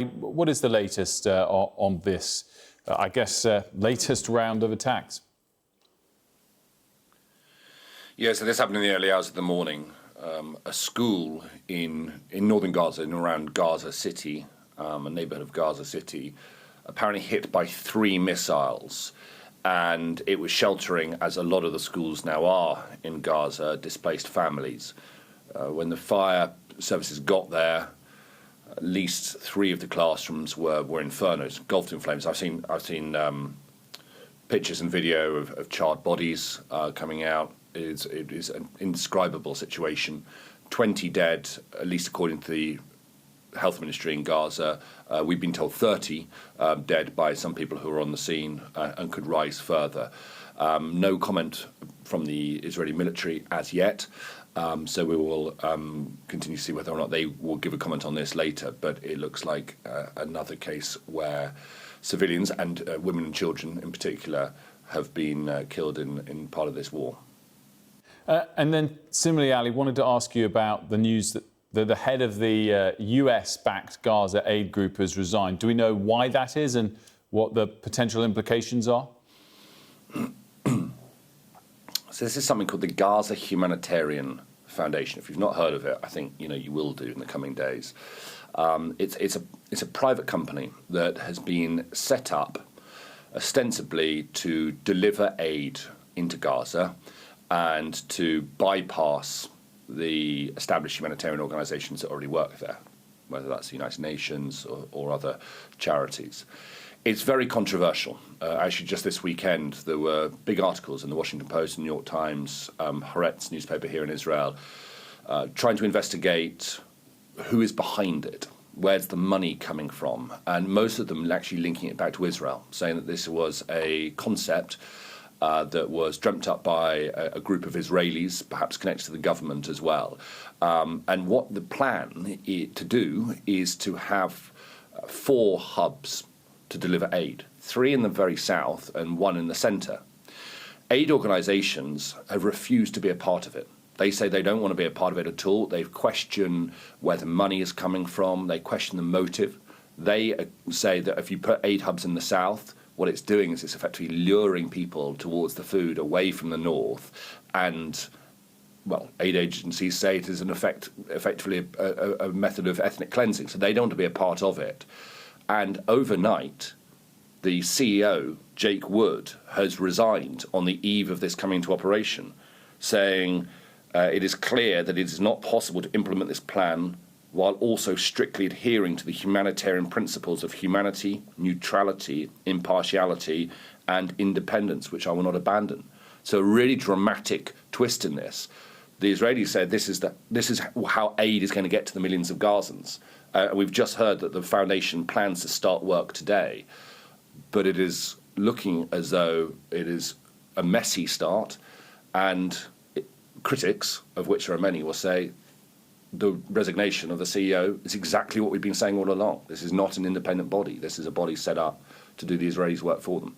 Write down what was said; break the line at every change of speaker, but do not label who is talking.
What is the latest on this, latest round of attacks?
Yeah, so this happened in the early hours of the morning. A school in northern Gaza, in around Gaza City, a neighborhood of Gaza City, apparently hit by 3 missiles. And it was sheltering, as a lot of the schools now are in Gaza, displaced families. When the fire services got there, at least 3 of the classrooms were infernos, engulfed in flames. I've seen pictures and video of charred bodies coming out. It is an indescribable situation. 20 dead, at least according to the health ministry in Gaza. We've been told 30 dead by some people who are on the scene and could rise further. No comment from the Israeli military as yet. So we will continue to see whether or not they will give a comment on this later. But it looks like another case where civilians and women and children in particular have been killed in part of this war.
And then similarly, Ali, wanted to ask you about the news that the head of the US-backed Gaza aid group has resigned. Do we know why that is and what the potential implications are?
So this is something called the Gaza Humanitarian Foundation. If you've not heard of it, I think you will do in the coming days. It's a private company that has been set up ostensibly to deliver aid into Gaza and to bypass the established humanitarian organisations that already work there, whether that's the United Nations or other charities. It's very controversial. Actually, just this weekend, there were big articles in the Washington Post and New York Times, Haaretz newspaper here in Israel, trying to investigate who is behind it, where's the money coming from, and most of them actually linking it back to Israel, saying that this was a concept that was dreamt up by a group of Israelis, perhaps connected to the government as well. And what the plan to do is to have 4 hubs to deliver aid, 3 in the very south and 1 in the centre. Aid organisations have refused to be a part of it. They say they don't want to be a part of it at all. They question where the money is coming from. They question the motive. They say that if you put aid hubs in the south, what it's doing is it's effectively luring people towards the food away from the north. And, well, aid agencies say it is effectively a method of ethnic cleansing. So they don't want to be a part of it. And overnight, the CEO, Jake Wood, has resigned on the eve of this coming into operation, saying it is clear that it is not possible to implement this plan while also strictly adhering to the humanitarian principles of humanity, neutrality, impartiality, and independence, which I will not abandon. So a really dramatic twist in this. The Israelis said this is how aid is going to get to the millions of Gazans. We've just heard that the foundation plans to start work today, but it is looking as though it is a messy start, and critics, of which there are many, will say the resignation of the CEO is exactly what we've been saying all along. This is not an independent body. This is a body set up to do the Israelis' work for them.